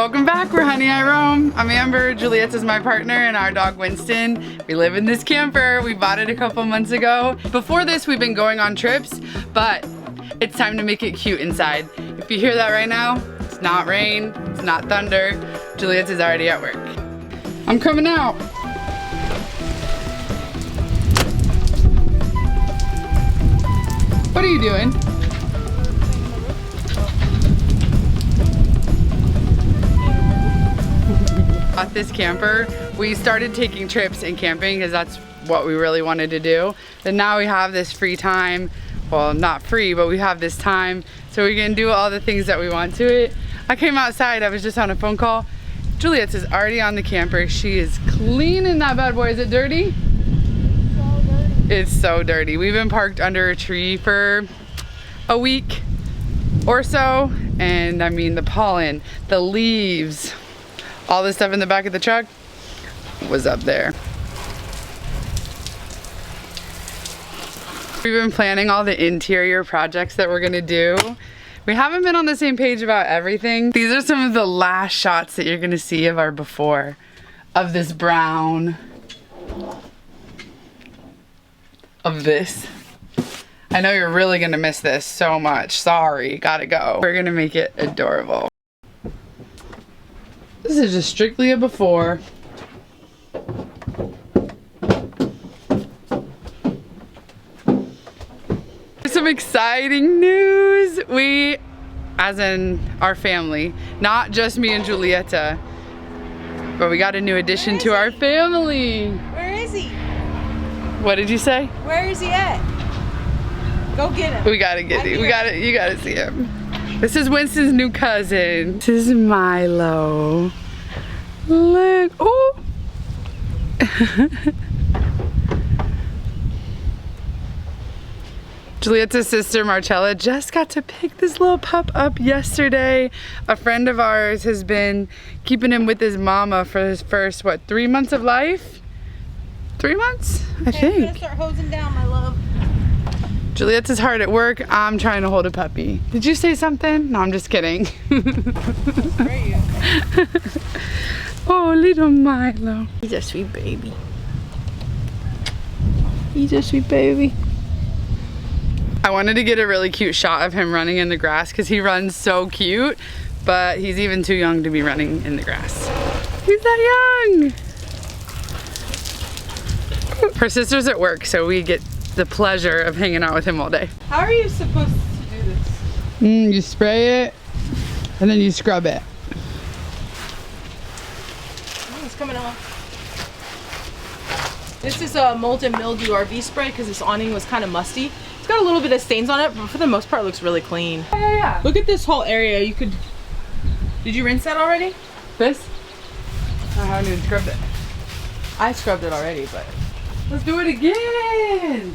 Welcome back, we're Honey I Roam. I'm Amber, Giulietta's my partner, and our dog Winston. We live in this camper. We bought it a couple months ago. Before this, we've been going on trips, but it's time to make it cute inside. If you hear that right now, it's not rain, it's not thunder. Giulietta's already at work. I'm coming out. What are you doing? At this camper, we started taking trips and camping because that's what we really wanted to do. And now we have this free time. Well, not free, but we have this time. So we can do all the things that we want to it. I came outside, I was just on a phone call. Giulietta's already on the camper. She is cleaning that bad boy. Is it dirty? So dirty. It's so dirty. We've been parked under a tree for a week or so. And I mean, the pollen, the leaves, all this stuff in the back of the truck was up there. We've been planning all the interior projects that we're gonna do. We haven't been on the same page about everything. These are some of the last shots that you're gonna see of our before, of this brown, of this. I know you're really gonna miss this so much. Sorry, gotta go. We're gonna make it adorable. This is just strictly a before. Some exciting news. We, as in our family, not just me and Giulietta, but we got a new addition to our family. Where is he? What did you say? Where is he at? Go get him. We gotta get him. You gotta see him. This is Winston's new cousin. This is Milo. Look, oh. Giulietta's sister Marcella just got to pick this little pup up yesterday. A friend of ours has been keeping him with his mama for his first, what, 3 months of life? 3 months, I think. I'm gonna start hosing down, my love. Giulietta's hard at work. I'm trying to hold a puppy. Did you say something? No, I'm just kidding. Oh, little Milo. He's a sweet baby. He's a sweet baby. I wanted to get a really cute shot of him running in the grass because he runs so cute, but he's even too young to be running in the grass. He's that young. Her sister's at work, so we get the pleasure of hanging out with him all day. How are you supposed to do this? You spray it and then you scrub it. Oh, it's coming off. This is a mold and mildew RV spray because this awning was kind of musty. It's got a little bit of stains on it, but for the most part it looks really clean. Yeah. Look at this whole area. You could... Did you rinse that already? This? I haven't even scrubbed it. I scrubbed it already, but... Let's do it again!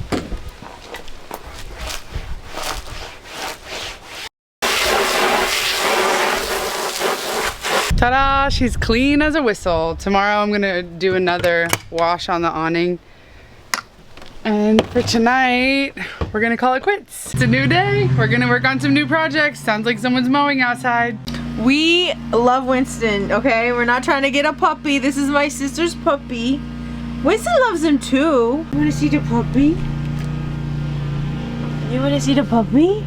Ta-da! She's clean as a whistle. Tomorrow I'm gonna do another wash on the awning. And for tonight, we're gonna call it quits. It's a new day. We're gonna work on some new projects. Sounds like someone's mowing outside. We love Winston, okay? We're not trying to get a puppy. This is my sister's puppy. Winston loves him too. You wanna see the puppy? You wanna see the puppy?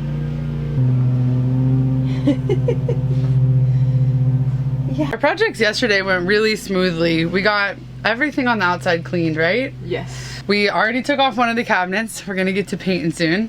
Yeah. Our projects yesterday went really smoothly. We got everything on the outside cleaned, right? Yes. We already took off one of the cabinets. We're gonna get to painting soon.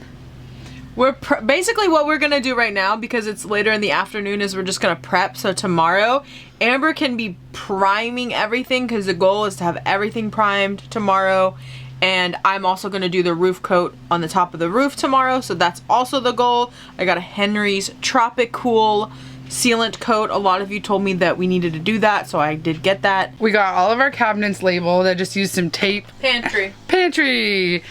We're basically what we're gonna do right now, because it's later in the afternoon, is we're just gonna prep. So tomorrow, Amber can be priming everything because the goal is to have everything primed tomorrow. And I'm also gonna do the roof coat on the top of the roof tomorrow. So that's also the goal. I got a Henry's Tropic Cool sealant coat. A lot of you told me that we needed to do that, so I did get that. We got all of our cabinets labeled. I just used some tape. Pantry. Pantry!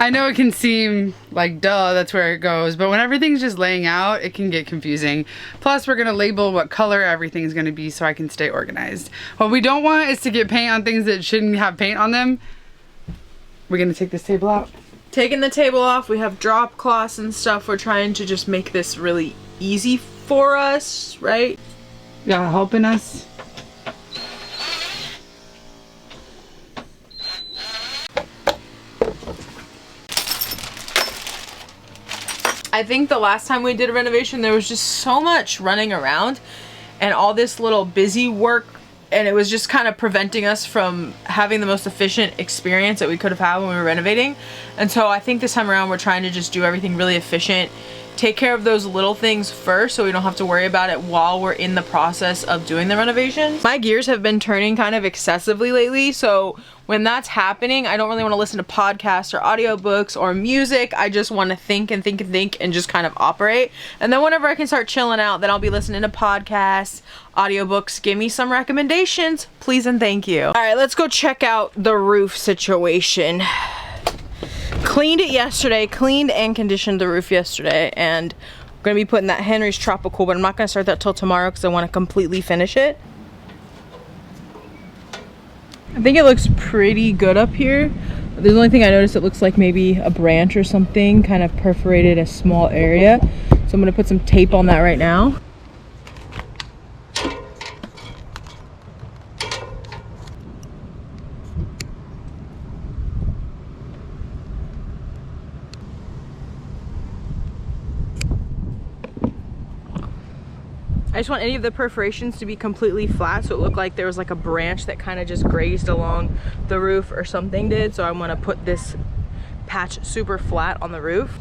I know it can seem like duh, that's where it goes, but when everything's just laying out, it can get confusing. Plus, we're gonna label what color everything's gonna be so I can stay organized. What we don't want is to get paint on things that shouldn't have paint on them. We're gonna take this table out. Taking the table off, we have drop cloths and stuff. We're trying to just make this really easy for us, right? Yeah, helping us. I think the last time we did a renovation, there was just so much running around and all this little busy work, and it was just kind of preventing us from having the most efficient experience that we could have had when we were renovating. And so I think this time around we're trying to just do everything really efficient, take care of those little things first so we don't have to worry about it while we're in the process of doing the renovation. My gears have been turning kind of excessively lately, so when that's happening, I don't really want to listen to podcasts or audiobooks or music. I just want to think and think and think and just kind of operate. And then whenever I can start chilling out, then I'll be listening to podcasts, audiobooks. Give me some recommendations, please and thank you. All right, let's go check out the roof situation. Cleaned it yesterday, cleaned and conditioned the roof yesterday, and I'm gonna be putting that Henry's Tropical, but I'm not gonna start that till tomorrow because I want to completely finish it. I think it looks pretty good up here. The only thing I noticed, it looks like maybe a branch or something kind of perforated a small area. So I'm gonna put some tape on that right now. I just want any of the perforations to be completely flat, so it looked like there was like a branch that kind of just grazed along the roof or something did. So I'm gonna put this patch super flat on the roof.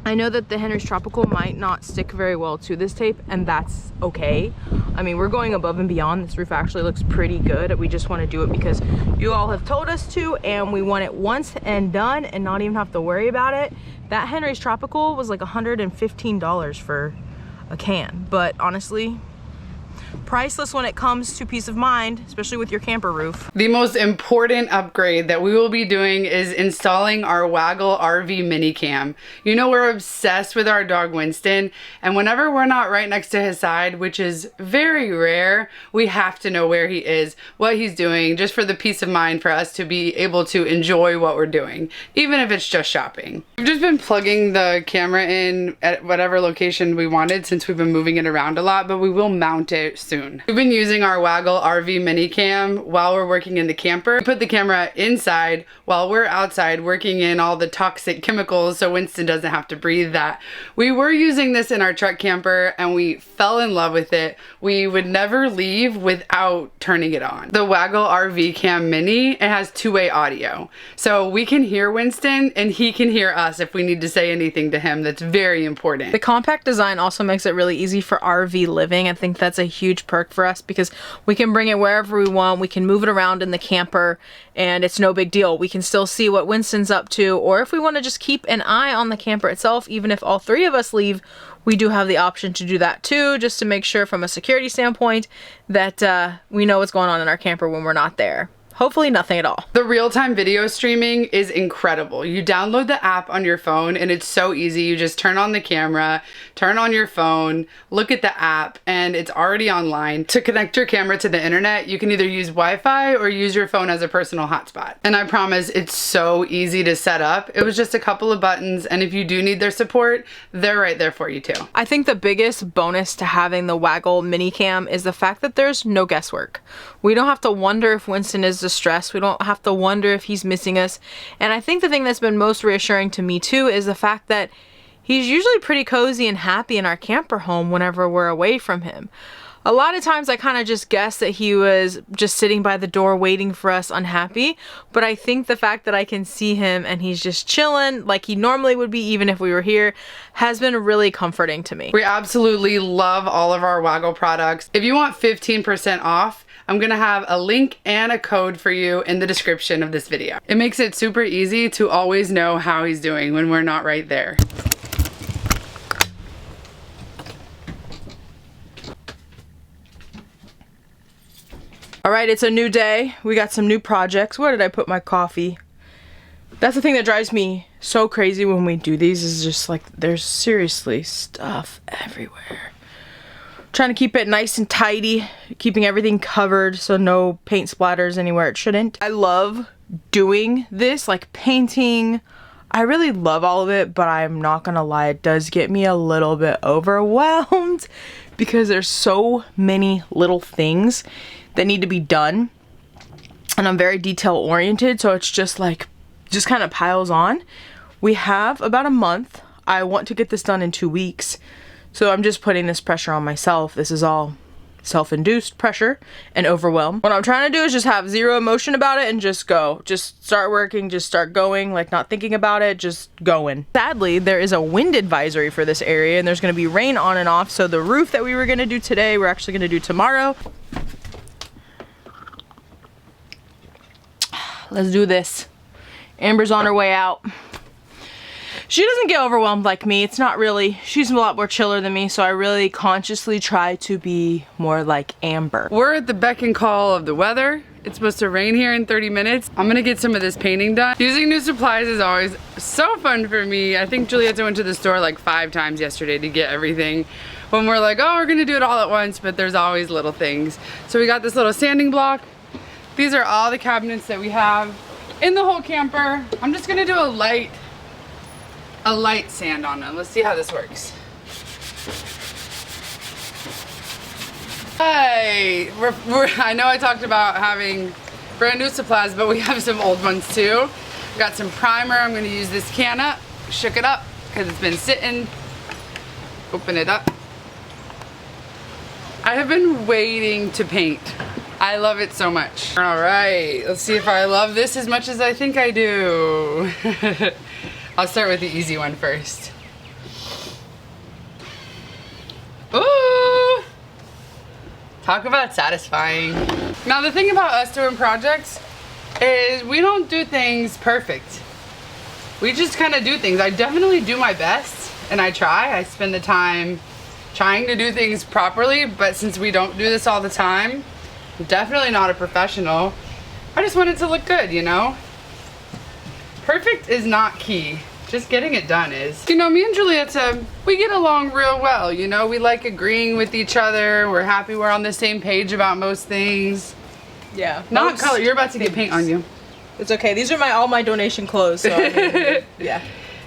I know that the Henry's Tropical might not stick very well to this tape, and that's okay. I mean, we're going above and beyond. This roof actually looks pretty good. We just want to do it because you all have told us to, and we want it once and done and not even have to worry about it. That Henry's Tropical was like $115 for a can, but honestly, priceless when it comes to peace of mind, especially with your camper roof. The most important upgrade that we will be doing is installing our Waggle RV mini cam. You know, we're obsessed with our dog Winston, and whenever we're not right next to his side, which is very rare, we have to know where he is, what he's doing, just for the peace of mind for us to be able to enjoy what we're doing, even if it's just shopping. We've just been plugging the camera in at whatever location we wanted since we've been moving it around a lot, but we will mount it soon. We've been using our Waggle RV mini cam while we're working in the camper. We put the camera inside while we're outside working in all the toxic chemicals so Winston doesn't have to breathe that. We were using this in our truck camper and we fell in love with it. We would never leave without turning it on. The Waggle RV cam mini, it has two-way audio. So we can hear Winston and he can hear us if we need to say anything to him. That's very important. The compact design also makes it really easy for RV living. I think that's a huge perk for us because we can bring it wherever we want. We can move it around in the camper and it's no big deal. We can still see what Winston's up to, or if we want to just keep an eye on the camper itself, even if all three of us leave, we do have the option to do that too, just to make sure from a security standpoint that we know what's going on in our camper when we're not there. Hopefully nothing at all. The real-time video streaming is incredible. You download the app on your phone and it's so easy. You just turn on the camera, turn on your phone, look at the app, and it's already online. To connect your camera to the internet, you can either use Wi-Fi or use your phone as a personal hotspot. And I promise it's so easy to set up. It was just a couple of buttons, and if you do need their support, they're right there for you too. I think the biggest bonus to having the Waggle mini cam is the fact that there's no guesswork. We don't have to wonder if Winston is distressed. We don't have to wonder if he's missing us. And I think the thing that's been most reassuring to me too is the fact that he's usually pretty cozy and happy in our camper home whenever we're away from him. A lot of times I kind of just guessed that he was just sitting by the door waiting for us unhappy, but I think the fact that I can see him and he's just chilling like he normally would be even if we were here has been really comforting to me. We absolutely love all of our Waggle products. If you want 15% off, I'm gonna have a link and a code for you in the description of this video. It makes it super easy to always know how he's doing when we're not right there. All right, it's a new day. We got some new projects. Where did I put my coffee? That's the thing that drives me so crazy when we do these, is just like there's seriously stuff everywhere. Trying to keep it nice and tidy, keeping everything covered so no paint splatters anywhere it shouldn't. I love doing this, like painting. I really love all of it, but I'm not gonna lie, it does get me a little bit overwhelmed because there's so many little things that need to be done. And I'm very detail oriented, so it's just like, just kind of piles on. We have about a month. I want to get this done in 2 weeks. So I'm just putting this pressure on myself. This is all self-induced pressure and overwhelm. What I'm trying to do is just have zero emotion about it and just go. Just start working, just start going, like not thinking about it, just going. Sadly, there is a wind advisory for this area and there's gonna be rain on and off. So the roof that we were gonna do today, we're actually gonna do tomorrow. Let's do this. Amber's on her way out. She doesn't get overwhelmed like me. It's not really, she's a lot more chiller than me, so I really consciously try to be more like Amber. We're at the beck and call of the weather. It's supposed to rain here in 30 minutes. I'm gonna get some of this painting done. Using new supplies is always so fun for me. I think Giulietta went to the store like 5 times yesterday to get everything. When we're like, oh, we're gonna do it all at once, but there's always little things. So we got this little sanding block. These are all the cabinets that we have in the whole camper. I'm just gonna do a light sand on them. Let's see how this works. Hey, I know I talked about having brand new supplies, but we have some old ones too. We got some primer. I'm gonna use this can up, shook it up because it's been sitting. Open it up. I have been waiting to paint. I love it so much. All right, let's see if I love this as much as I think I do. I'll start with the easy one first. Ooh! Talk about satisfying. Now the thing about us doing projects is we don't do things perfect. We just kind of do things. I definitely do my best and I try. I spend the time trying to do things properly, but since we don't do this all the time, I'm definitely not a professional. I just want it to look good, you know? Perfect is not key. Just getting it done is. You know, me and Giulietta, we get along real well, you know? We like agreeing with each other. We're happy we're on the same page about most things. Yeah. Not color. You're about to get paint on you. It's okay. These are all my donation clothes, so I mean, yeah.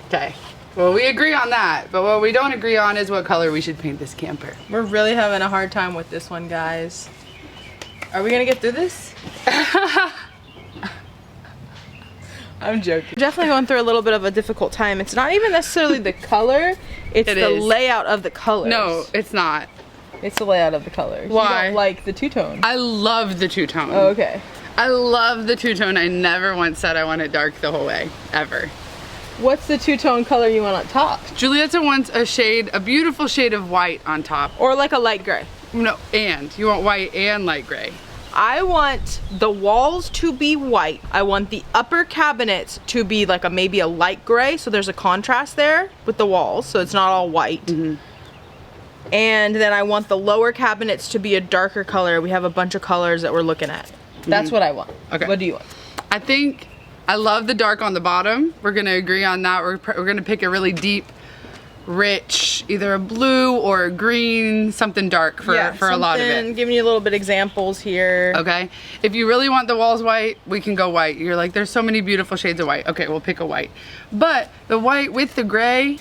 Okay. Well, we agree on that, but what we don't agree on is what color we should paint this camper. We're really having a hard time with this one, guys. Are we gonna get through this? I'm joking. We're definitely going through a little bit of a difficult time. It's not even necessarily the color, it's the layout of the colors. No, it's not. It's the layout of the colors. Why? You don't like the two-tone. I love the two-tone. Oh, okay. I love the two-tone. I never once said I want it dark the whole way, ever. What's the two-tone color you want on top? Giulietta wants a beautiful shade of white on top. Or like a light gray. No, and you want white and light gray. I want the walls to be white. I want the upper cabinets to be like maybe a light gray, so there's a contrast there with the walls, so it's not all white. Mm-hmm. And then I want the lower cabinets to be a darker color. We have a bunch of colors that we're looking at. That's what I want. Okay. What do you want? I think I love the dark on the bottom. We're gonna agree on that. We're gonna pick a really deep, rich, either a blue or a green, something dark for a lot of it. Giving you a little bit examples here. Okay. If you really want the walls white, we can go white. You're like, there's so many beautiful shades of white. Okay, we'll pick a white. But the white with the gray,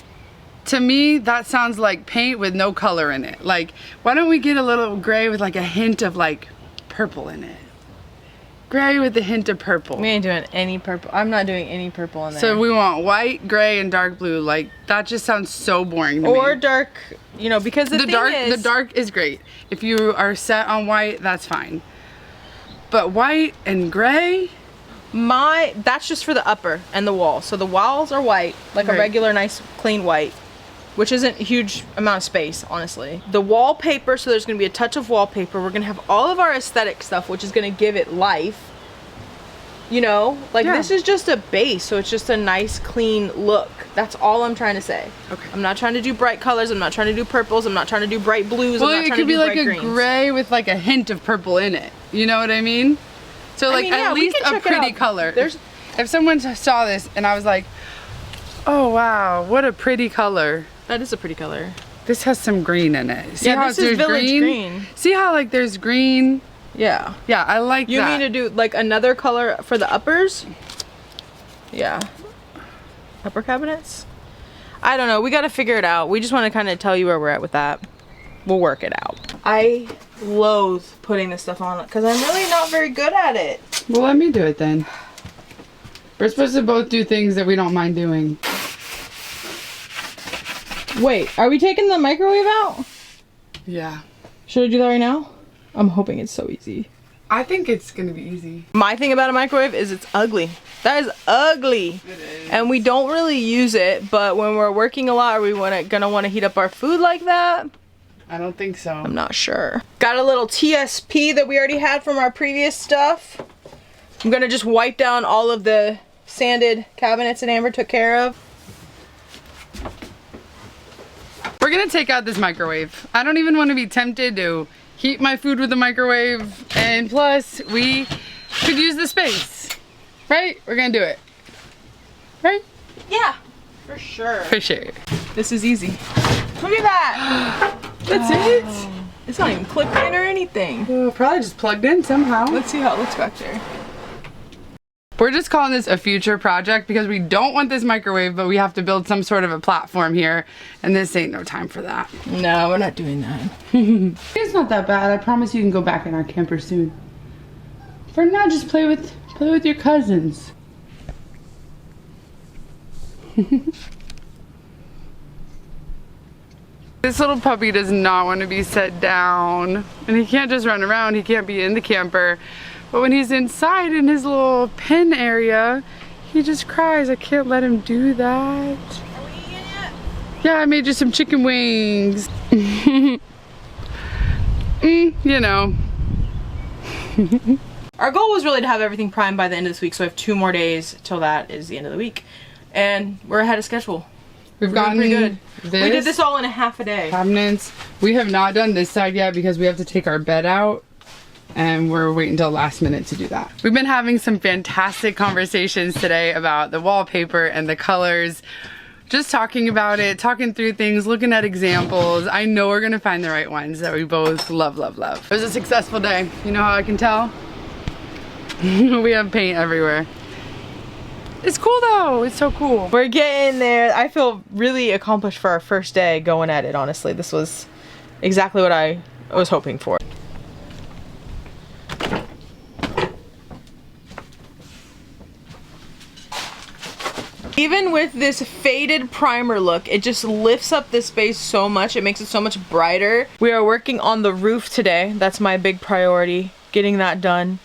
to me, that sounds like paint with no color in it. Like, why don't we get a little gray with like a hint of like purple in it? Gray with a hint of purple. We ain't doing any purple. I'm not doing any purple in there. So we want white, gray, and dark blue. Like, that just sounds so boring to me. Or dark, you know, because the dark is great. If you are set on white, that's fine. But white and gray? That's just for the upper and the wall. So the walls are white, like a regular nice clean white, which isn't a huge amount of space, honestly. The wallpaper, so there's gonna be a touch of wallpaper. We're gonna have all of our aesthetic stuff, which is gonna give it life. You know, like this is just a base, so it's just a nice clean look. That's all I'm trying to say. Okay. I'm not trying to do bright colors, I'm not trying to do purples, I'm not trying to do bright blues, I'm not trying to do bright greens. Well, it could be like a gray with like a hint of purple in it. You know what I mean? So like at least a pretty color. if someone saw this and I was like, oh wow, what a pretty color. That is a pretty color. This has some green in it. See how this is village green. See how like there's green? Yeah. Yeah, I like that. You mean to do like another color for the uppers? Yeah. Upper cabinets? I don't know. We got to figure it out. We just want to kind of tell you where we're at with that. We'll work it out. I loathe putting this stuff on because I'm really not very good at it. Well, let me do it then. We're supposed to both do things that we don't mind doing. Wait, are we taking the microwave out? Yeah. Should I do that right now? I'm hoping it's so easy. I think it's gonna be easy. My thing about a microwave is it's ugly. That is ugly. It is. And we don't really use it, but when we're working a lot, are we gonna want to heat up our food like that? I don't think so. I'm not sure. Got a little TSP that we already had from our previous stuff. I'm gonna just wipe down all of the sanded cabinets that Amber took care of. We're gonna take out this microwave. I don't even want to be tempted to heat my food with the microwave, and plus we could use the space, right? We're gonna do it, right? Yeah, for sure. For sure. This is easy. Look at that. That's it? It's not even clipped in or anything. Probably just plugged in somehow. Let's see how it looks back there. We're just calling this a future project because we don't want this microwave, but we have to build some sort of a platform here, and this ain't no time for that. No, we're not doing that. It's not that bad. I promise you can go back in our camper soon. For now, just play with your cousins. This little puppy does not want to be set down, and he can't just run around. He can't be in the camper. But when he's inside in his little pen area, he just cries. I can't let him do that. Are we eating it? Yeah, I made you some chicken wings. You know. Our goal was really to have everything primed by the end of this week, so we have 2 more days till that is the end of the week. And we're ahead of schedule. We've gotten pretty good. This, we did this all in a half a day. Cabinets. We have not done this side yet because we have to take our bed out. And we're waiting until last minute to do that. We've been having some fantastic conversations today about the wallpaper and the colors. Just talking about it, talking through things, looking at examples. I know we're gonna find the right ones that we both love, love, love. It was a successful day. You know how I can tell? We have paint everywhere. It's cool though, it's so cool. We're getting there. I feel really accomplished for our first day going at it, honestly. This was exactly what I was hoping for. Even with this faded primer look, it just lifts up this space so much. It makes it so much brighter. We are working on the roof today. That's my big priority, getting that done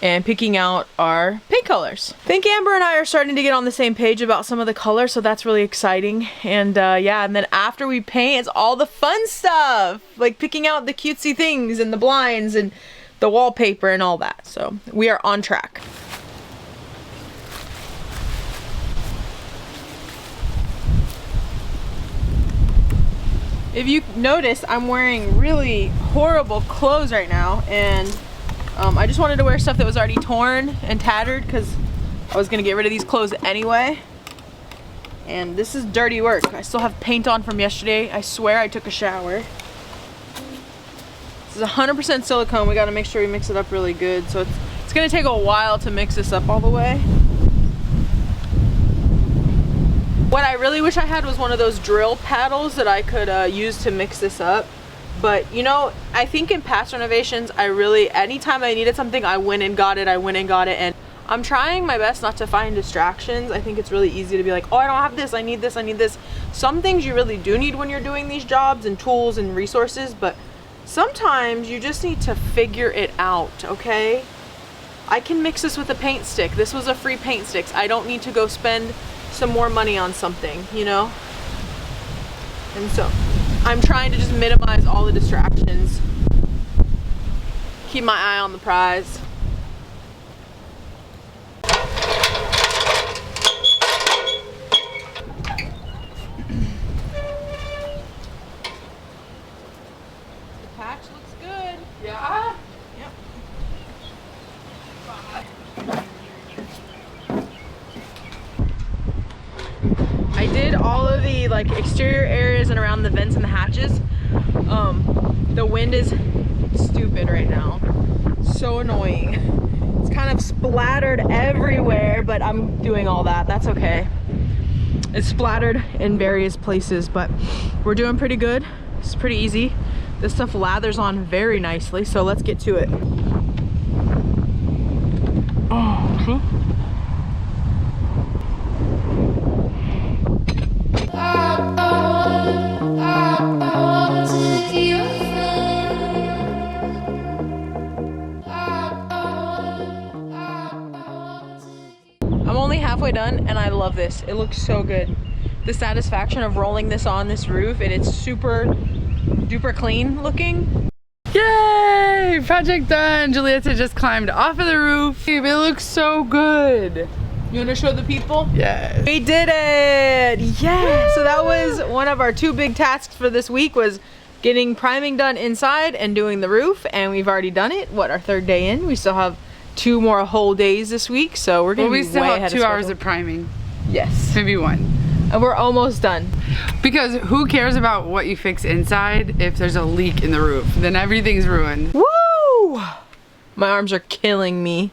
and picking out our paint colors. I think Amber and I are starting to get on the same page about some of the colors, so that's really exciting. And yeah, and then after we paint, it's all the fun stuff, like picking out the cutesy things and the blinds and the wallpaper and all that. So we are on track. If you notice, I'm wearing really horrible clothes right now, and I just wanted to wear stuff that was already torn and tattered because I was gonna get rid of these clothes anyway. And this is dirty work. I still have paint on from yesterday. I swear I took a shower. This is 100% silicone. We gotta make sure we mix it up really good. So it's gonna take a while to mix this up all the way. What I really wish I had was one of those drill paddles that I could use to mix this up. But you know, I think in past renovations, anytime I needed something, I went and got it, and I'm trying my best not to find distractions. I think it's really easy to be like, oh, I don't have this, I need this, I need this. Some things you really do need when you're doing these jobs, and tools and resources, but sometimes you just need to figure it out, okay? I can mix this with a paint stick. This was a free paint stick. I don't need to go spend some more money on something, you know? And so I'm trying to just minimize all the distractions, keep my eye on the prize. The patch looks good. Yeah? Yep. like exterior areas and around the vents and the hatches. The wind is stupid right now. So annoying. It's kind of splattered everywhere, but I'm doing all that. That's okay. It's splattered in various places, but we're doing pretty good. It's pretty easy. This stuff lathers on very nicely, so let's get to it. Oh, see? I'm only halfway done and I love this. It looks so good. The satisfaction of rolling this on this roof, and it's super duper clean looking. Yay! Project done. Giulietta just climbed off of the roof. It looks so good. You want to show the people? Yes. We did it! Yeah! So that was one of our 2 big tasks for this week, was getting priming done inside and doing the roof, and we've already done it. What, our 3rd day in? We still have 2 more whole days this week, so we're gonna be we still way have ahead 2 of hours schedule. of priming. Yes. Maybe 1. And we're almost done. Because who cares about what you fix inside if there's a leak in the roof? Then everything's ruined. Woo! My arms are killing me.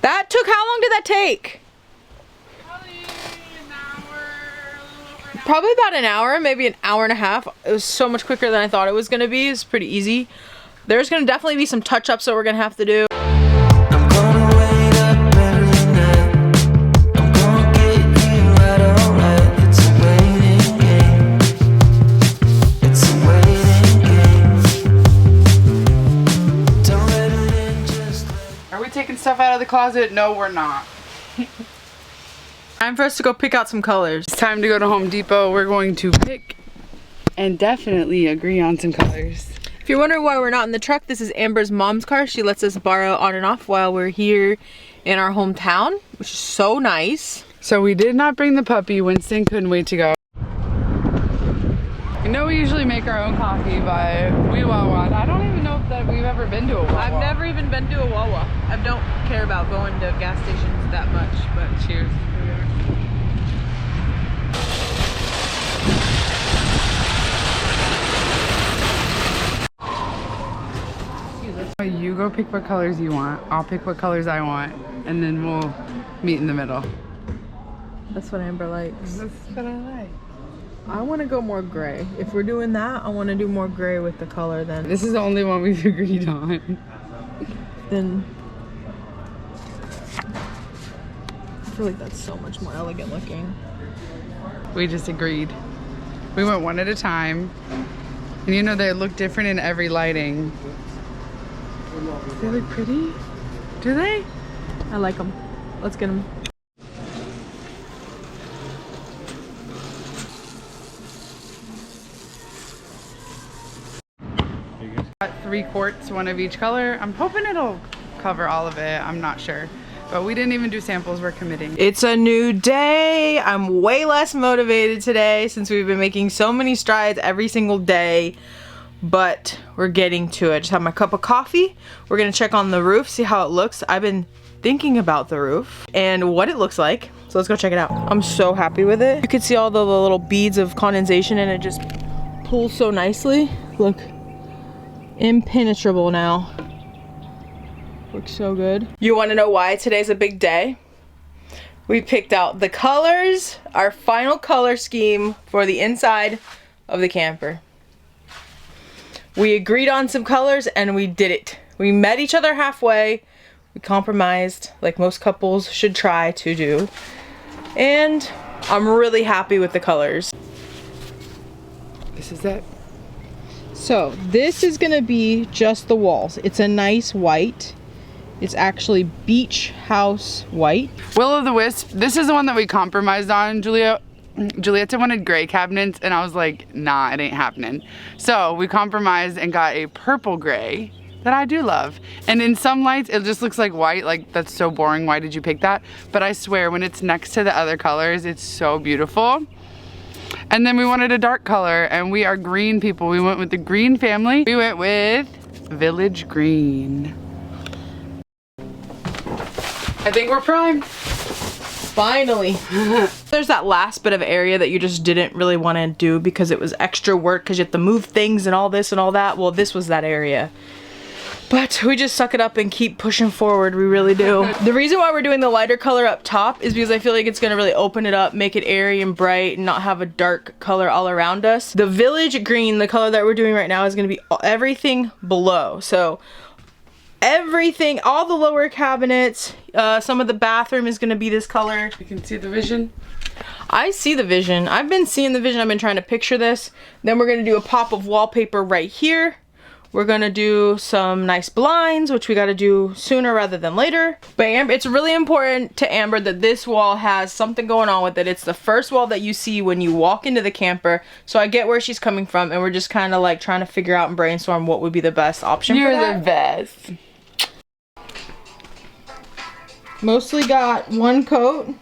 That took, how long did that take? Probably an hour, a little over an hour. Probably about an hour, maybe an hour and a half. It was so much quicker than I thought it was gonna be. It's pretty easy. There's gonna definitely be some touch-ups that we're gonna have to do. Taking stuff out of the closet? No, we're not. Time for us to go pick out some colors. It's time to go to Home Depot. We're going to pick and definitely agree on some colors. If you're wondering why we're not in the truck, this is Amber's mom's car. She lets us borrow on and off while we're here in our hometown, which is so nice. So we did not bring the puppy. Winston couldn't wait to go. I know we usually make our own coffee, but we Wawa. I don't even know that we've ever been to a Wawa. I've never even been to a Wawa. I don't care about going to gas stations that much, but cheers. You go pick what colors you want. I'll pick what colors I want, and then we'll meet in the middle. That's what Amber likes. That's what I like. I want to go more gray. If we're doing that, I want to do more gray with the color then. This is the only one we've agreed on. Then I feel like that's so much more elegant looking. We just agreed. We went one at a time. And you know they look different in every lighting. Do they look pretty? Do they? I like them. Let's get them. Got 3 quarts, 1 of each color. I'm hoping it'll cover all of it. I'm not sure. But we didn't even do samples. We're committing. It's a new day. I'm way less motivated today since we've been making so many strides every single day. But we're getting to it. Just have my cup of coffee. We're gonna check on the roof, see how it looks. I've been thinking about the roof and what it looks like. So let's go check it out. I'm so happy with it. You can see all the little beads of condensation and it just pulls so nicely. Look, impenetrable now. Looks so good. You wanna know why today's a big day? We picked out the colors, our final color scheme for the inside of the camper. We agreed on some colors and we did it. We met each other halfway. We compromised like most couples should try to do. And I'm really happy with the colors. This is it. So this is gonna be just the walls. It's a nice white. It's actually beach house white. Will-o'-the-wisp. This is the one that we compromised on, Giulietta wanted gray cabinets and I was like, nah, it ain't happening. So we compromised and got a purple gray that I do love. And in some lights, it just looks like white, like that's so boring, why did you pick that? But I swear, when it's next to the other colors, it's so beautiful. And then we wanted a dark color and we are green people. We went with the green family. We went with Village Green. I think we're primed. finally. There's that last bit of area that you just didn't really want to do because it was extra work because you have to move things and all this and all that. Well, this was that area. But we just suck it up and keep pushing forward. We really do. The reason why we're doing the lighter color up top is because I feel like it's going to really open it up, make it airy and bright, and not have a dark color all around us. The village green, the color that we're doing right now, is going to be everything below. So everything, all the lower cabinets, some of the bathroom is going to be this color. You can see the vision. I see the vision. I've been seeing the vision. I've been trying to picture this. Then we're going to do a pop of wallpaper right here. We're gonna do some nice blinds, which we gotta do sooner rather than later. But Amber, it's really important to Amber that this wall has something going on with it. It's the first wall that you see when you walk into the camper. So I get where she's coming from, and we're just kind of like trying to figure out and brainstorm what would be the best option for that. You're the best. Mostly got one coat.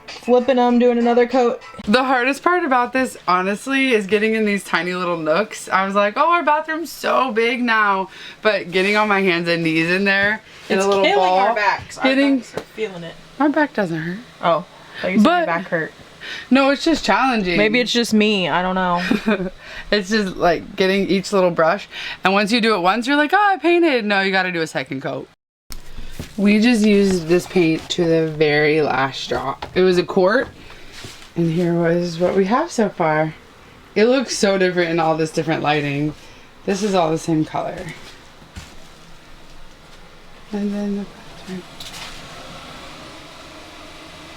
Flipping them, doing another coat. The hardest part about this, honestly, is getting in these tiny little nooks. I was like, oh, our bathroom's so big now. But getting on my hands and knees in there in It's a little killing ball. our backs. Our backs are feeling it. My back doesn't hurt. Oh, I thought you said your back hurt. No, it's just challenging. Maybe it's just me. I don't know. It's just like getting each little brush. And once you do it once, you're like, oh, I painted. No, you got to do a second coat. We just used this paint to the very last drop. It was a quart, and here was what we have so far. It looks so different in all this different lighting. This is all the same color. And then the bathroom.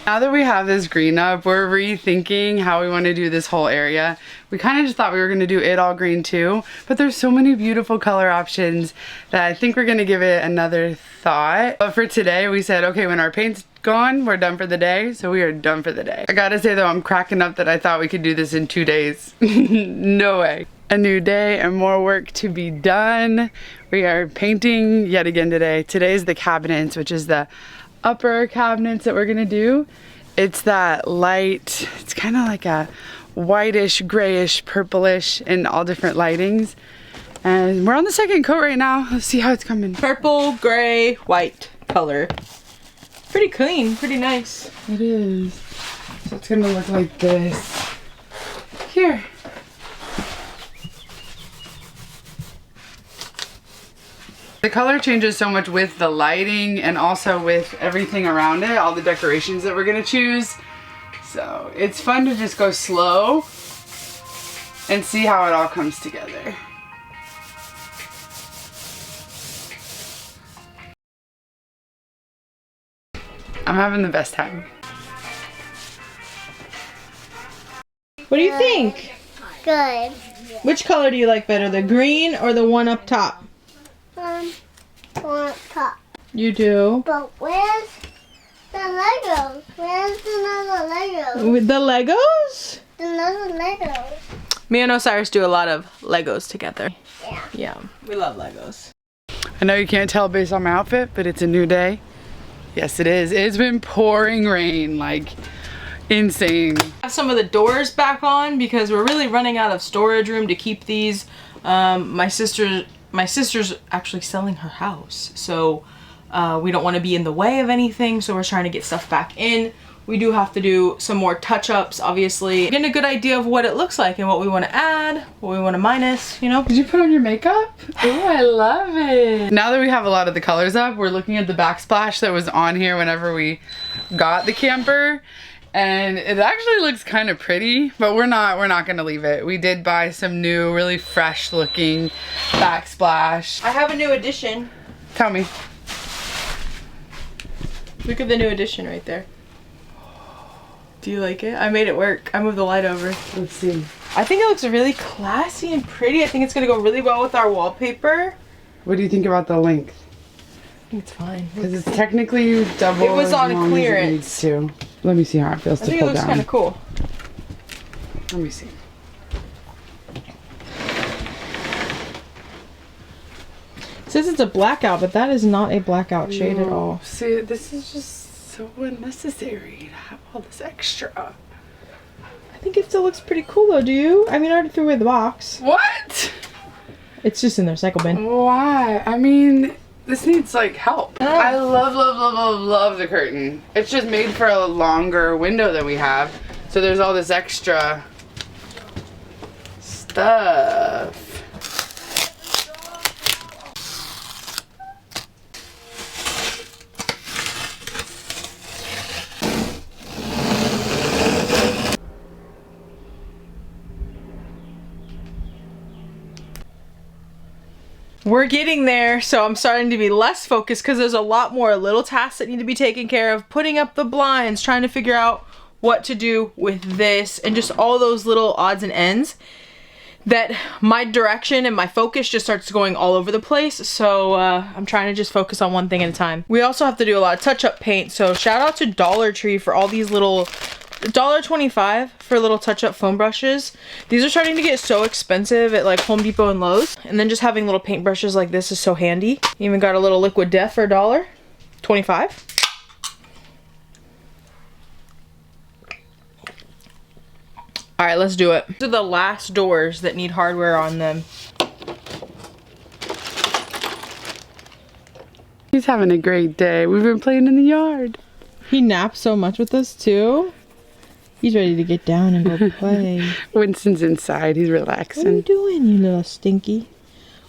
Now that we have this green up, we're rethinking how we want to do this whole area. We kind of just thought we were going to do it all green too, but there's so many beautiful color options that I think we're going to give it another thought. But for today, we said, okay, when our paint's gone, we're done for the day. So we are done for the day. I gotta say though, I'm cracking up that I thought we could do this in 2 days. No way. A new day and more work to be done. We are painting yet again today. Today's the cabinets, which is the upper cabinets that we're gonna do. It's that light, it's kind of like a whitish, grayish, purplish in all different lightings. And we're on the second coat right now. Let's see how it's coming. Purple, gray, white color. Pretty clean, pretty nice. It is. So it's gonna look like this. Here. The color changes so much with the lighting and also with everything around it, all the decorations that we're gonna choose. So it's fun to just go slow and see how it all comes together. I'm having the best time. What do you think? Good. Which color do you like better, the green or the one up top? On top. You do? But where's the Legos? Where's another Legos? With the Legos? Another Legos. Me and Osiris do a lot of Legos together. Yeah. Yeah, we love Legos. I know you can't tell based on my outfit, but it's a new day. Yes, it is. It's been pouring rain, like insane. Have some of the doors back on because we're really running out of storage room to keep these. My sister's actually selling her house, so we don't want to be in the way of anything, so we're trying to get stuff back in. We do have to do some more touch-ups, obviously. Getting a good idea of what it looks like and what we want to add, what we want to minus, you know? Did you put on your makeup? Oh, I love it. Now that we have a lot of the colors up, we're looking at the backsplash that was on here whenever we got the camper. And it actually looks kind of pretty, but we're not gonna leave it. We did buy some new, really fresh looking backsplash. I have a new addition. Tell me. Look at the new addition right there. Do you like it? I made it work. I moved the light over. Let's see. I think it looks really classy and pretty. I think it's gonna go really well with our wallpaper. What do you think about the length? I think it's fine. Because it's technically double. It was as on long as it clearance. needs to. Let me see how it feels I to think it pull looks down. kind of cool. Let me see. It says it's a blackout, but that is not a blackout shade at all. See, this is just so unnecessary to have all this extra. I think it still looks pretty cool though, do you? I mean, I already threw away the box. What? It's just in their recycle bin. Why? I mean, This needs like help. Oh. I love the curtain. It's just made for a longer window than we have. So there's all this extra stuff. We're getting there, so I'm starting to be less focused because there's a lot more little tasks that need to be taken care of. Putting up the blinds, trying to figure out what to do with this, and just all those little odds and ends that my direction and my focus just starts going all over the place. So I'm trying to just focus on one thing at a time. We also have to do a lot of touch-up paint, so shout out to Dollar Tree for all these little $1.25 for little touch-up foam brushes. These are starting to get so expensive at like Home Depot and Lowe's. And then just having little paint brushes like this is so handy. Even got a little liquid death for $1.25. All right, let's do it. These are the last doors that need hardware on them. He's having a great day. We've been playing in the yard. He naps so much with us too. He's ready to get down and go play. Winston's inside. He's relaxing. What are you doing, you little stinky?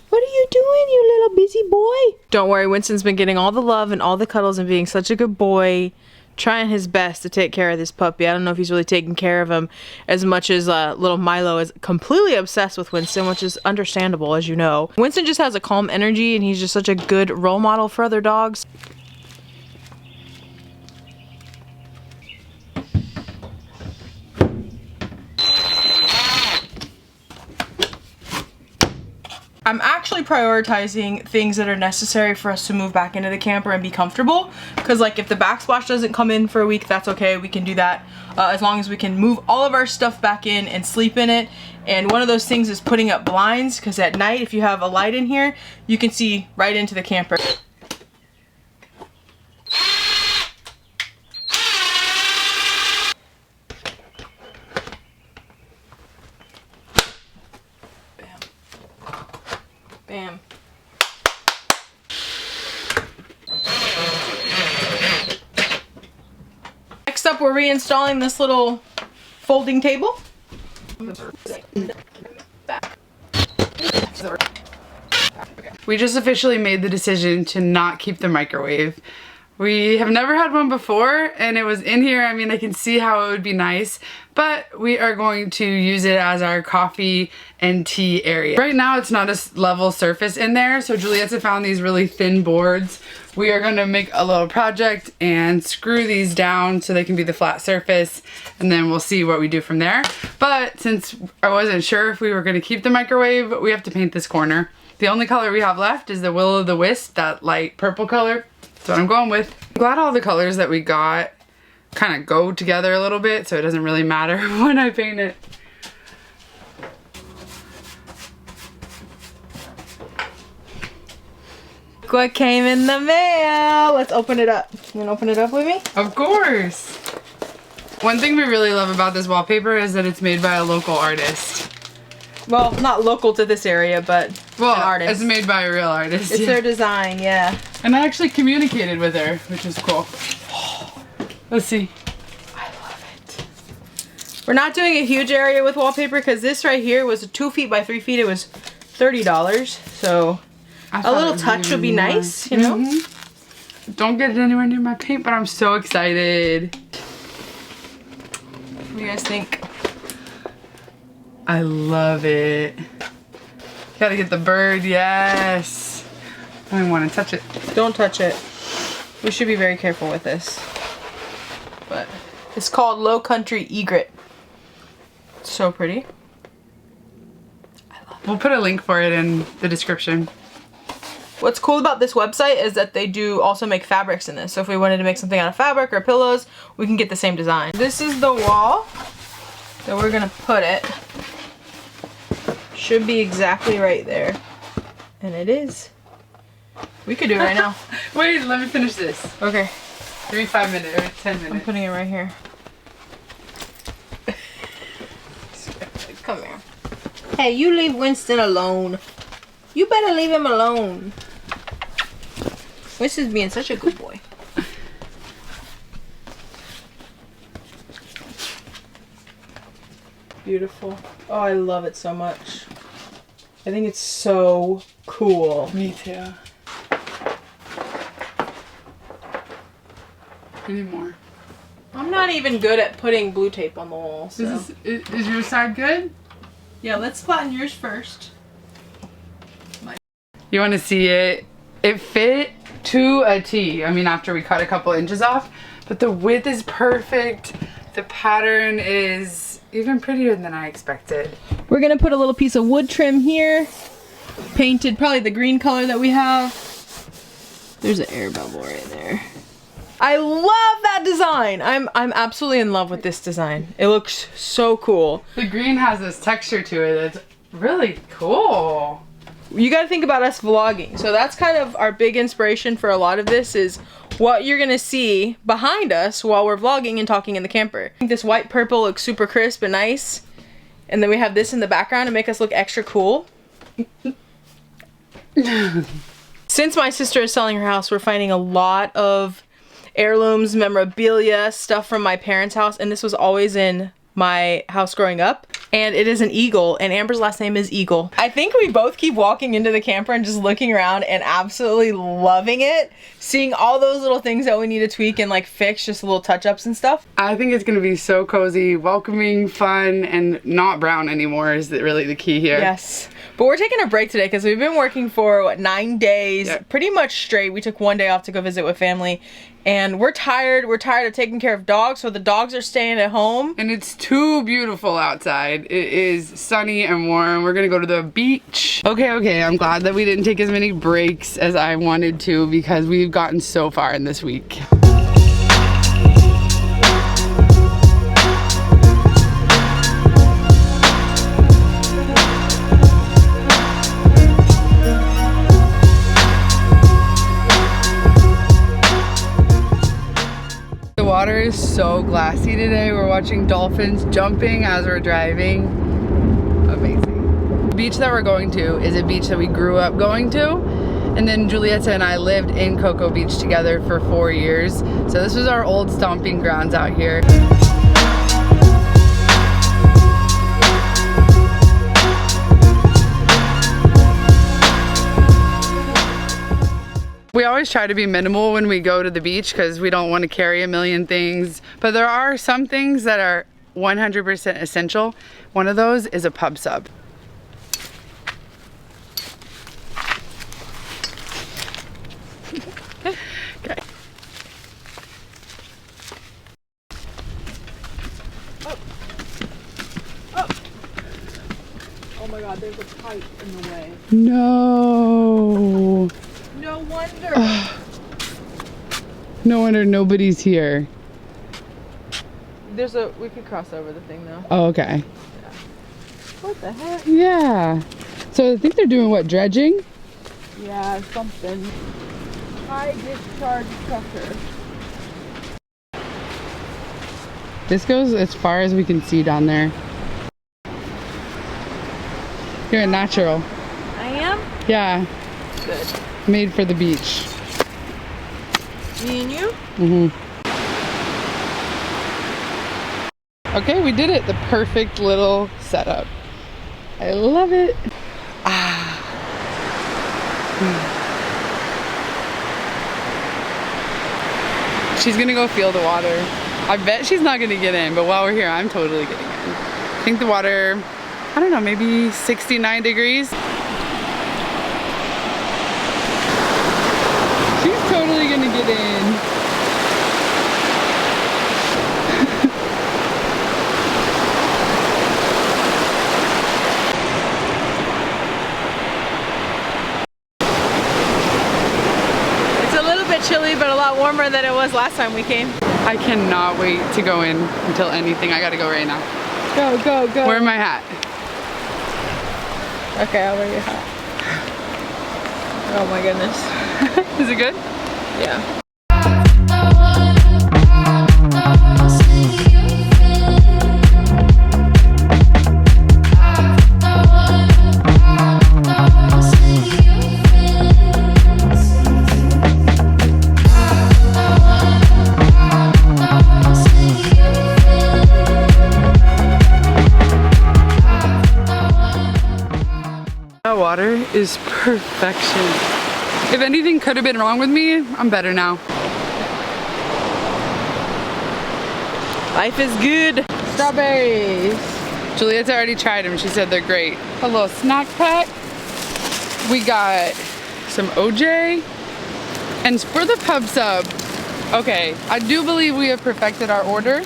What are you doing, you little busy boy? Don't worry, Winston's been getting all the love and all the cuddles and being such a good boy. Trying his best to take care of this puppy. I don't know if he's really taking care of him as much as little Milo is completely obsessed with Winston, which is understandable, as you know. Winston just has a calm energy and he's just such a good role model for other dogs. I'm actually prioritizing things that are necessary for us to move back into the camper and be comfortable. Because like if the backsplash doesn't come in for a week, that's okay. We can do that as long as we can move all of our stuff back in and sleep in it. And one of those things is putting up blinds, because at night if you have a light in here, you can see right into the camper. Bam. Next up, we're reinstalling this little folding table. We just officially made the decision to not keep the microwave. We have never had one before, and it was in here. I mean, I can see how it would be nice, but we are going to use it as our coffee and tea area. Right now, it's not a level surface in there, so Giulietta found these really thin boards. We are gonna make a little project and screw these down so they can be the flat surface, and then we'll see what we do from there. But since I wasn't sure if we were gonna keep the microwave, we have to paint this corner. The only color we have left is the Will-O-the-Wisp, that light purple color. That's what I'm going with. I'm glad all the colors that we got kind of go together a little bit, so it doesn't really matter when I paint it. Look what came in the mail. Let's open it up. You wanna open it up with me? Of course. One thing we really love about this wallpaper is that it's made by a local artist. Well, not local to this area, but an artist. It's made by a real artist. It's their design, yeah. And I actually communicated with her, which is cool. Let's see. I love it. We're not doing a huge area with wallpaper because this right here was 2 feet by 3 feet. It was $30, so a little touch would be nice, you know? Mm-hmm. Don't get it anywhere near my paint, but I'm so excited. What do you guys think? I love it. Gotta get the bird, yes. I don't want to touch it. Don't touch it. We should be very careful with this. But it's called Low Country Egret. So pretty. I love it. We'll put a link for it in the description. What's cool about this website is that they do also make fabrics in this. So if we wanted to make something out of fabric or pillows, we can get the same design. This is the wall that we're gonna put it. Should be exactly right there. And it is. We could do it right now. Wait, let me finish this. Okay. Give me 5 minutes or 10 minutes. I'm putting it right here. Come here. Hey, you leave Winston alone. You better leave him alone. Winston's being such a good boy. Beautiful. Oh, I love it so much. I think it's so cool. Me too. Any more? I'm not even good at putting blue tape on the wall. So. Is your side good? Yeah, let's flatten yours first. You want to see it? It fit to a T. I mean, after we cut a couple inches off, but the width is perfect. The pattern is even prettier than I expected. We're gonna put a little piece of wood trim here. Painted probably the green color that we have. There's an air bubble right there. I love that design. I'm absolutely in love with this design. It looks so cool. The green has this texture to it that's really cool. You got to think about us vlogging. So that's kind of our big inspiration for a lot of this is what you're going to see behind us while we're vlogging and talking in the camper. I think this white purple looks super crisp and nice. And then we have this in the background to make us look extra cool. Since my sister is selling her house, we're finding a lot of heirlooms, memorabilia, stuff from my parents' house. And this was always in my house growing up, and it is an eagle, and Amber's last name is Eagle. I think we both keep walking into the camper and just looking around and absolutely loving it, seeing all those little things that we need to tweak and like fix, just little touch-ups and stuff. I think it's gonna be so cozy, welcoming, fun, and not brown anymore is really the key here. Yes. But we're taking a break today because we've been working for, what, 9 days, pretty much straight. We took 1 day off to go visit with family. And we're tired. We're tired of taking care of dogs, so the dogs are staying at home. And it's too beautiful outside. It is sunny and warm. We're gonna go to the beach. Okay, I'm glad that we didn't take as many breaks as I wanted to because we've gotten so far in this week. The water is so glassy today. We're watching dolphins jumping as we're driving. Amazing. The beach that we're going to is a beach that we grew up going to. And then Giulietta and I lived in Cocoa Beach together for 4 years. So this was our old stomping grounds out here. We always try to be minimal when we go to the beach because we don't want to carry a million things. But there are some things that are 100% essential. One of those is a pub sub. Okay. Oh my god, there's a pipe in the way. No. No wonder. No wonder nobody's here. We could cross over the thing though. Oh, okay. Yeah. What the heck? Yeah. So I think they're doing what, dredging? Yeah, something. High discharge pressure. This goes as far as we can see down there. You're a natural. I am? Yeah. Good. Made for the beach. Me and you? Mm-hmm. Okay, we did it. The perfect little setup. I love it. She's gonna go feel the water. I bet she's not gonna get in, but while we're here, I'm totally getting in. I think the water, I don't know, maybe 69 degrees. She's totally gonna get in. It's a little bit chilly, but a lot warmer than it was last time we came. I cannot wait to go in until anything. I gotta go right now. Go, go, go. Wear my hat. Okay, I'll wear your hat. Oh my goodness. Is it good? Yeah. That water is perfection. If anything could have been wrong with me, I'm better now. Life is good. Strawberries. Giulietta already tried them. She said they're great. A little snack pack. We got some OJ. And for the pub sub, okay, I do believe we have perfected our order.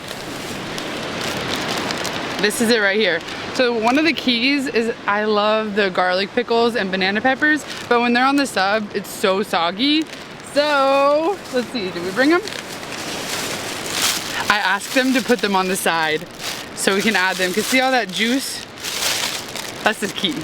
This is it right here. So one of the keys is I love the garlic pickles and banana peppers, but when they're on the sub, it's so soggy. So let's see, did we bring them? I asked them to put them on the side so we can add them, because see all that juice? That's the key.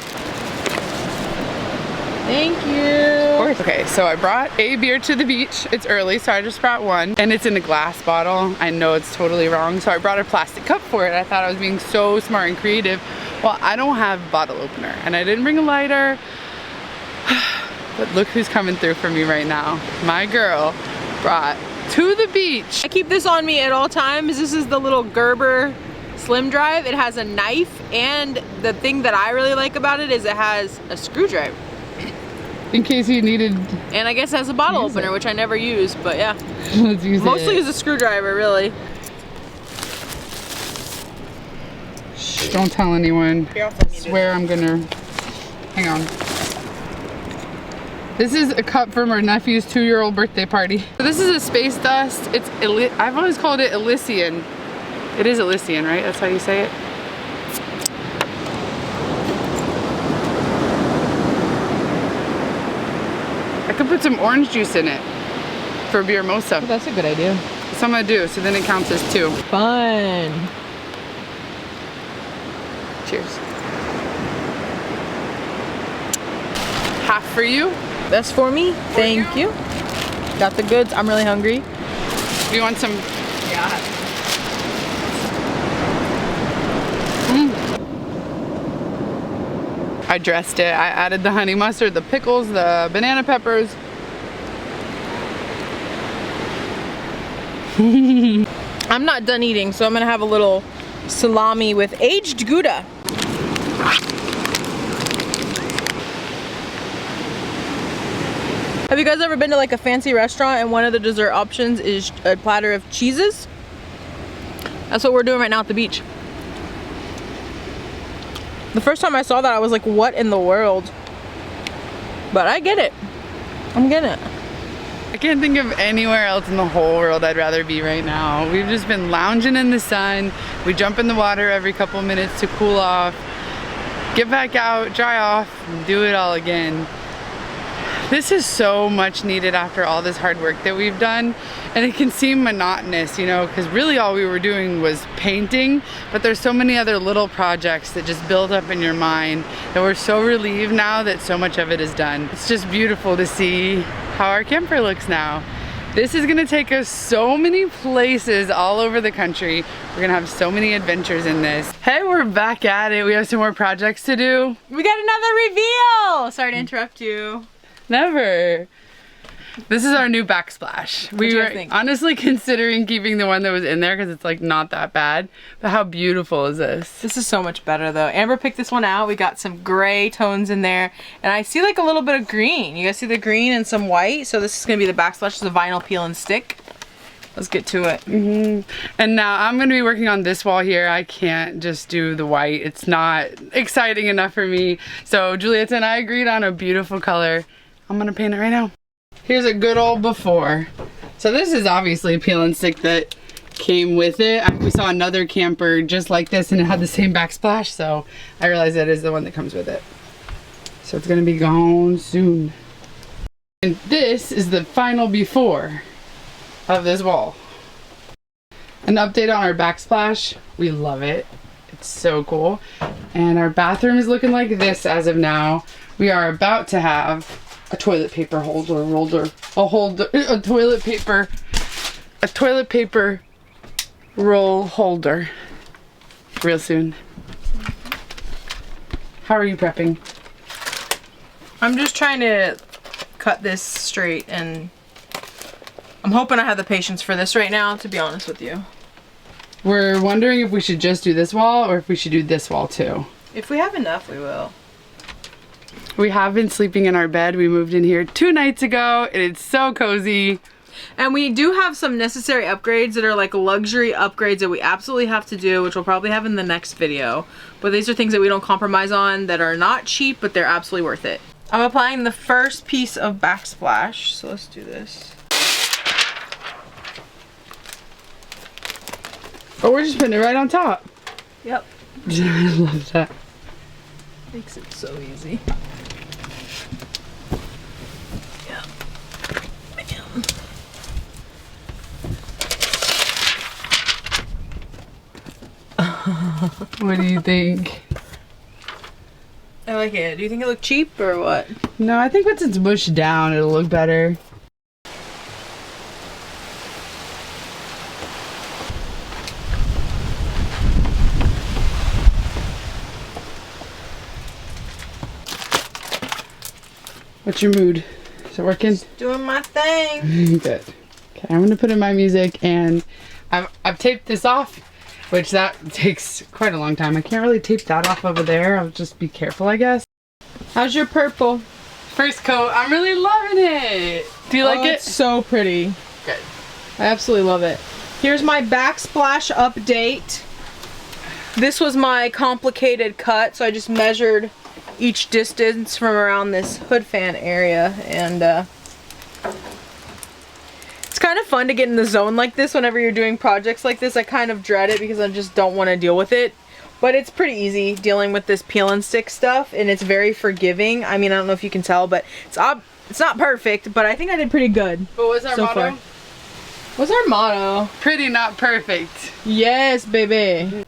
Thank you. Of course. Okay, so I brought a beer to the beach. It's early, so I just brought one. And it's in a glass bottle. I know it's totally wrong, so I brought a plastic cup for it. I thought I was being so smart and creative. Well, I don't have a bottle opener, and I didn't bring a lighter. But look who's coming through for me right now. My girl brought to the beach. I keep this on me at all times. This is the little Gerber Slim Drive. It has a knife, and the thing that I really like about it is it has a screwdriver. In case you needed. And I guess it has a bottle opener, which I never use, but yeah. Let's use Mostly it. as a screwdriver, really. Shh, don't tell anyone. Swear I'm gonna. Hang on. This is a cup from our nephew's 2-year-old birthday party. So this is a space dust. It's I've always called it Elysian. It is Elysian, right? That's how you say it. I could put some orange juice in it for beer mosa. Oh, that's a good idea. That's what I'm gonna do, so then it counts as 2. Fun. Cheers. Half for you. That's for me. Thank you. Got the goods. I'm really hungry. Do you want some? Yeah. I dressed it. I added the honey mustard, the pickles, the banana peppers. I'm not done eating, so I'm gonna have a little salami with aged Gouda. Have you guys ever been to like a fancy restaurant and one of the dessert options is a platter of cheeses? That's what we're doing right now at the beach. The first time I saw that, I was like, what in the world? But I get it. I'm getting it. I can't think of anywhere else in the whole world I'd rather be right now. We've just been lounging in the sun. We jump in the water every couple minutes to cool off, get back out, dry off, and do it all again. This is so much needed after all this hard work that we've done, and it can seem monotonous, you know, because really all we were doing was painting, but there's so many other little projects that just build up in your mind that we're so relieved now that so much of it is done. It's just beautiful to see how our camper looks now. This is gonna take us so many places all over the country. We're gonna have so many adventures in this. Hey, we're back at it. We have some more projects to do. We got another reveal! Sorry to interrupt you. Never. This is our new backsplash. We were honestly considering keeping the one that was in there because it's like not that bad. But how beautiful is this? This is so much better though. Amber picked this one out. We got some gray tones in there. And I see like a little bit of green. You guys see the green and some white? So this is going to be the backsplash. It's a vinyl peel and stick. Let's get to it. And now I'm going to be working on this wall here. I can't just do the white. It's not exciting enough for me. So Giulietta and I agreed on a beautiful color. I'm going to paint it right now. Here's a good old before. So this is obviously a peel and stick that came with it. We saw another camper just like this and it had the same backsplash, so I realized that is the one that comes with it. So it's gonna be gone soon. And this is the final before of this wall. An update on our backsplash. We love it. It's so cool. And our bathroom is looking like this as of now. We are about to have a toilet paper a toilet paper roll holder real soon. How are you prepping? I'm just trying to cut this straight, and I'm hoping I have the patience for this right now, to be honest with you. We're wondering if we should just do this wall or if we should do this wall too. If we have enough, we will. We have been sleeping in our bed. We moved in here 2 nights ago and it's so cozy. And we do have some necessary upgrades that are like luxury upgrades that we absolutely have to do, which we'll probably have in the next video. But these are things that we don't compromise on, that are not cheap, but they're absolutely worth it. I'm applying the first piece of backsplash, so let's do this. Oh, we're just putting it right on top. Yep. I love that. Makes it so easy. Yep. Bam. What do you think? I like it. Do you think it looked cheap or what? No, I think once it's mushed down, it'll look better. What's your mood? Is it working? Just doing my thing. Good. Okay, I'm gonna put in my music, and I've taped this off, which that takes quite a long time. I can't really tape that off over there. I'll just be careful, I guess. How's your purple? First coat, I'm really loving it. Do you like it? It's so pretty. Good. I absolutely love it. Here's my backsplash update. This was my complicated cut, so I just measured each distance from around this hood fan area, and it's kind of fun to get in the zone like this whenever you're doing projects like this. I kind of dread it because I just don't want to deal with it, but it's pretty easy dealing with this peel and stick stuff, and it's very forgiving. I mean, I don't know if you can tell, but it's not perfect, but I think I did pretty good. But what's our motto? Far. What's our motto? Pretty, not perfect. Yes, baby.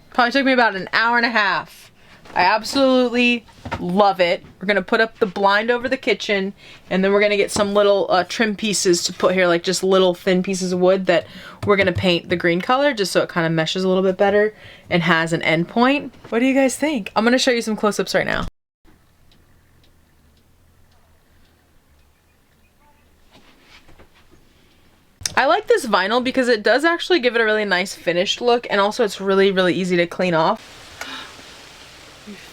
Probably took me about an hour and a half. I absolutely love it. We're gonna put up the blind over the kitchen, and then we're gonna get some little trim pieces to put here, like just little thin pieces of wood that we're gonna paint the green color just so it kind of meshes a little bit better and has an end point. What do you guys think? I'm gonna show you some close-ups right now. I like this vinyl because it does actually give it a really nice finished look, and also it's really, really easy to clean off.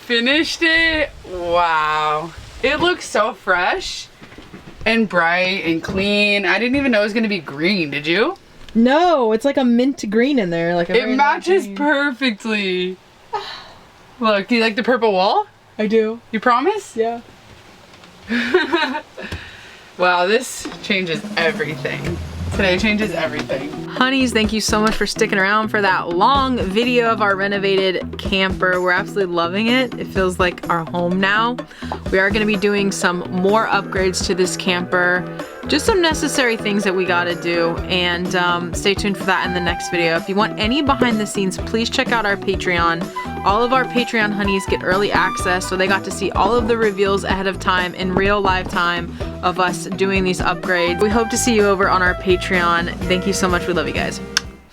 Finished it. Wow. It looks so fresh and bright and clean. I didn't even know it was going to be green. Did you? No, it's like a mint green in there. Like it matches perfectly. Look, do you like the purple wall? I do. You promise? Yeah. Wow, this changes everything. Today changes everything. Honeys, thank you so much for sticking around for that long video of our renovated camper. We're absolutely loving it. It feels like our home now. We are gonna be doing some more upgrades to this camper. Just some necessary things that we gotta do, and stay tuned for that in the next video. If you want any behind the scenes, please check out our Patreon. All of our Patreon honeys get early access, so they got to see all of the reveals ahead of time in real live time of us doing these upgrades. We hope to see you over on our Patreon. Thank you so much. We love you guys.